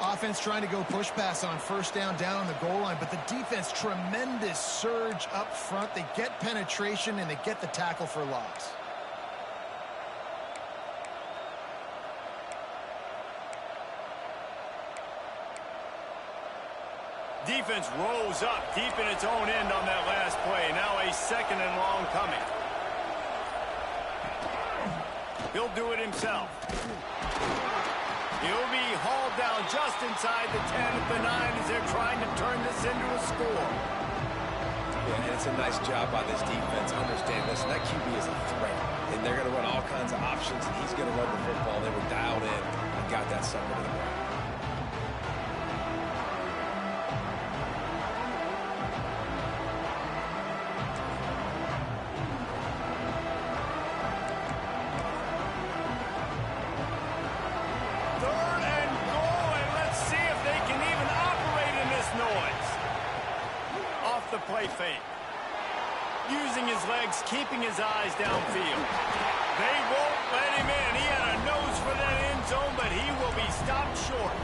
Offense trying to go push pass on 1st down on the goal line, but the defense, tremendous surge up front. They get penetration, and they get the tackle for loss. Defense rose up deep in its own end on that last play. Now a 2nd and long coming. He'll do it himself. He'll be hauled down just inside the 10 at the 9 as they're trying to turn this into a score. Yeah, and it's a nice job by this defense. Understand this. That QB is a threat. And they're going to run all kinds of options, and he's going to run the football. They were dialed in and got that sucker to the ground. The play fake. Using his legs, keeping his eyes downfield. They won't let him in. He had a nose for that end zone, but he will be stopped short.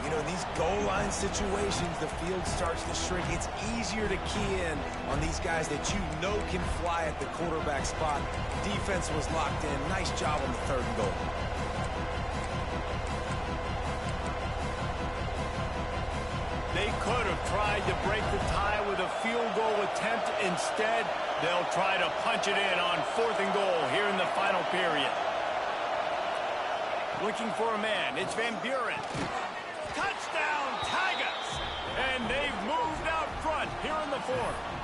You know, in these goal line situations, the field starts to shrink. It's easier to key in on these guys that you know can fly at the quarterback spot. Defense was locked in. Nice job on the 3rd and goal. They could have tried to break the tie with a field goal attempt. Instead, they'll try to punch it in on 4th and goal here in the final period. Looking for a man. It's Van Buren. Touchdown, Tigers! And they've moved out front here in the 4th.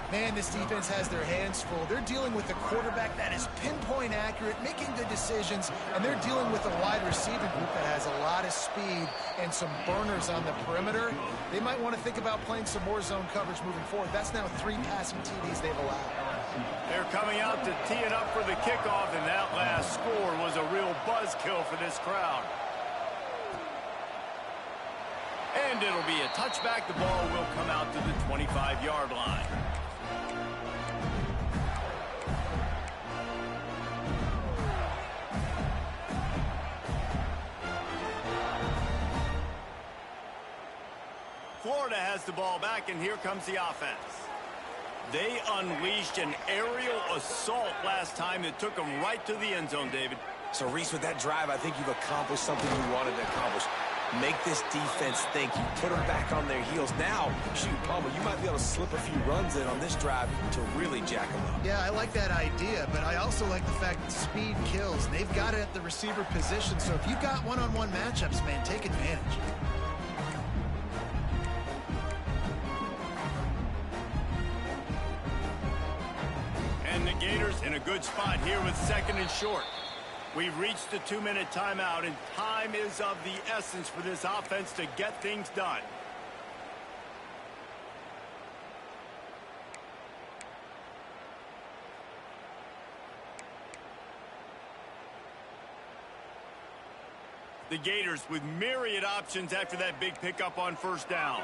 Man, this defense has their hands full. They're dealing with a quarterback that is pinpoint accurate, making good decisions, and they're dealing with a wide receiving group that has a lot of speed and some burners on the perimeter. They might want to think about playing some more zone coverage moving forward. That's now 3 passing TDs they've allowed. They're coming out to tee it up for the kickoff, and that last score was a real buzzkill for this crowd. And it'll be a touchback. The ball will come out to the 25-yard line. Florida has the ball back, and here comes the offense. They unleashed an aerial assault last time that took them right to the end zone, David. So, Reese, with that drive, I think you've accomplished something you wanted to accomplish. make this defense think, put them back on their heels. Now, shoot, Palmer, you might be able to slip a few runs in on this drive to really jack them up. Yeah, I like that idea, but I also like the fact that speed kills. They've got it at the receiver position, so if you've got one-on-one matchups, man, take advantage. And the Gators in a good spot here with 2nd and short. We've reached the 2-minute timeout, and time is of the essence for this offense to get things done. The Gators with myriad options after that big pickup on 1st down.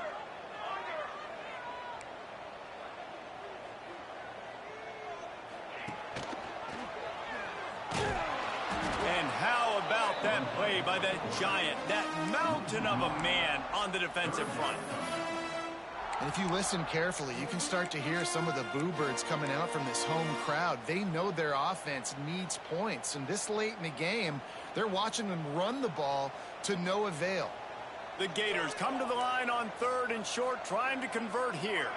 And how about that play by that giant, that mountain of a man on the defensive front? And if you listen carefully, you can start to hear some of the boo birds coming out from this home crowd. They know their offense needs points, and this late in the game, they're watching them run the ball to no avail. The Gators come to the line on 3rd and short, trying to convert here.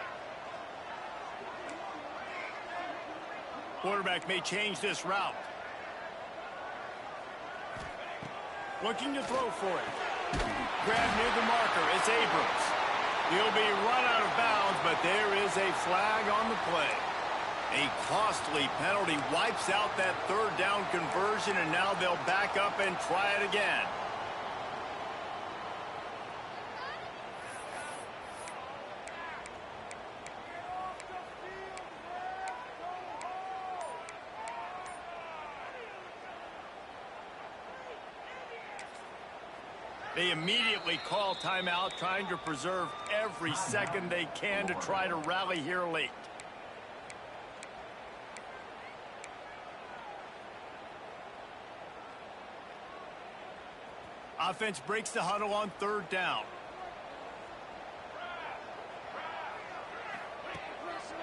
Quarterback may change this route. Looking to throw for it. Grab near the marker. It's Abrams. He'll be run out of bounds, but there is a flag on the play. A costly penalty wipes out that 3rd down conversion, and now they'll back up and try it again. They immediately call timeout, trying to preserve every second they can to try to rally here late. Offense breaks the huddle on 3rd down.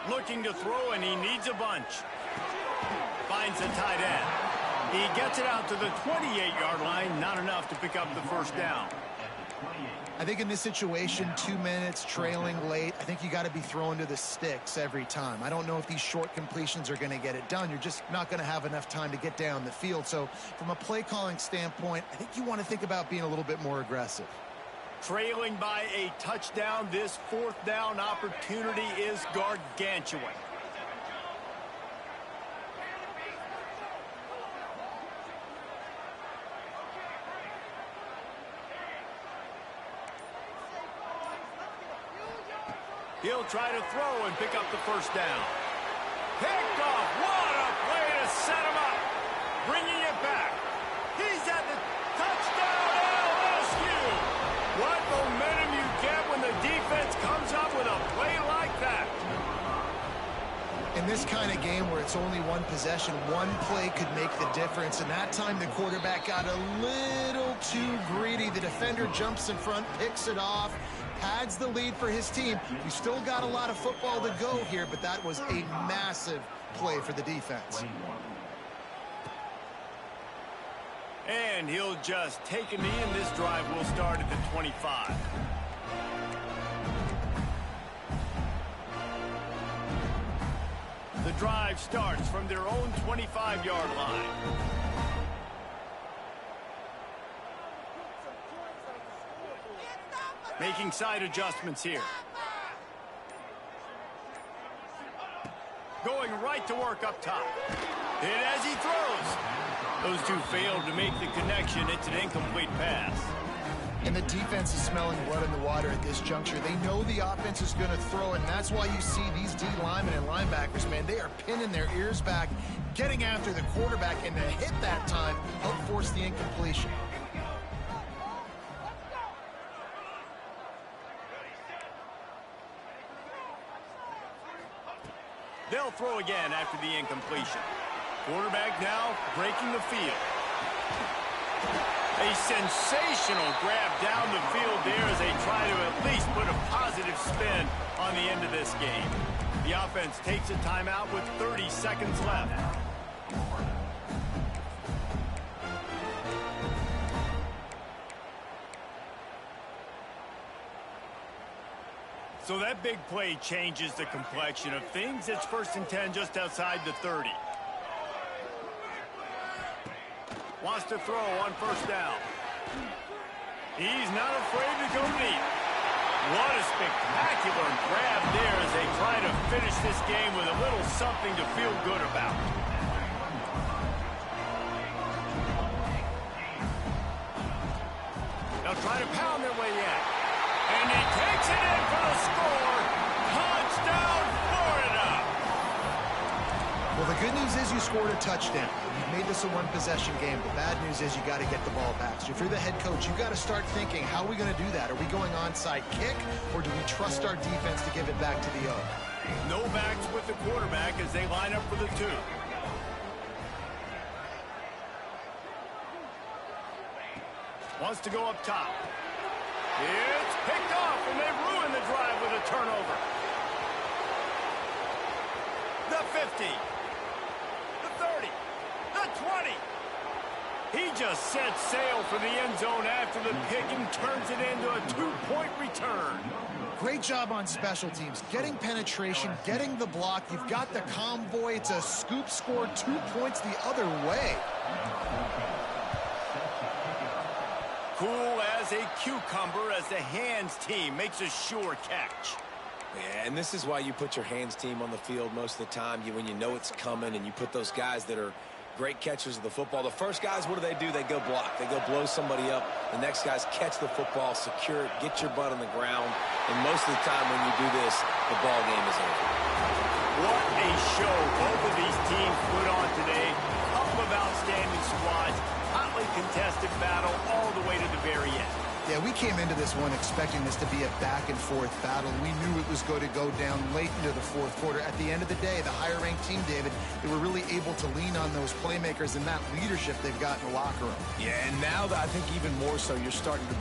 Looking to throw, and he needs a bunch. Finds the tight end. He gets it out to the 28-yard line, not enough to pick up the 1st down. I think in this situation, 2 minutes, trailing late, I think you got to be throwing to the sticks every time. I don't know if these short completions are going to get it done. You're just not going to have enough time to get down the field. So from a play calling standpoint, I think you want to think about being a little bit more aggressive. Trailing by a touchdown, this 4th down opportunity is gargantuan. He'll try to throw and pick up the 1st down. Picked off. What a play to set him up. Bringing it back. He's at the touchdown, LSU. What momentum you get when the defense comes up with a play like that. In this kind of game where it's only one possession, one play could make the difference. And that time the quarterback got a little too greedy. The defender jumps in front, picks it off, adds the lead for his team. We still got a lot of football to go here, but that was a massive play for the defense. And he'll just take a knee, and this drive will start at the 25. The drive starts from their own 25-yard line. Making side adjustments here. Going right to work up top. Hit as he throws. Those two failed to make the connection. It's an incomplete pass. And the defense is smelling blood in the water at this juncture. They know the offense is going to throw it, and that's why you see these D linemen and linebackers, man, they are pinning their ears back, getting after the quarterback, and to hit that time, help force the incompletion. They'll throw again after the incompletion. Quarterback now breaking the field. A sensational grab down the field there as they try to at least put a positive spin on the end of this game. The offense takes a timeout with 30 seconds left. So that big play changes the complexion of things. It's 1st and 10 just outside the 30. Wants to throw on 1st down. He's not afraid to go deep. What a spectacular grab there as they try to finish this game with a little something to feel good about. They'll try to pound their way in. And he takes it in for the score. Touchdown, Florida! Well, the good news is you scored a touchdown. You've made this a one-possession game. The bad news is you got to get the ball back. So if you're the head coach, you got to start thinking, how are we going to do that? Are we going onside kick, or do we trust our defense to give it back to the O? No backs with the quarterback as they line up for the 2. Wants to go up top. It's picked off, and they ruin the drive with a turnover. The 50. The 30. The 20. He just set sail for the end zone after the pick and turns it into a 2-point return. Great job on special teams. Getting penetration, getting the block. You've got the convoy. It's a scoop score, 2 points the other way. Cool as a cucumber as the hands team makes a sure catch. Yeah, and this is why you put your hands team on the field most of the time. When you know it's coming, and you put those guys that are great catchers of the football. The first guys, what do? They go block. They go blow somebody up. The next guys catch the football, secure it, get your butt on the ground. And most of the time when you do this, the ball game is over. What a show both of these teams put on today. Couple of outstanding squads. Hotly contested battle all the way to the very end. Yeah, we came into this one expecting this to be a back-and-forth battle. We knew it was going to go down late into the 4th quarter. At the end of the day, the higher-ranked team, David, they were really able to lean on those playmakers and that leadership they've got in the locker room. Yeah, and now I think even more so, you're starting to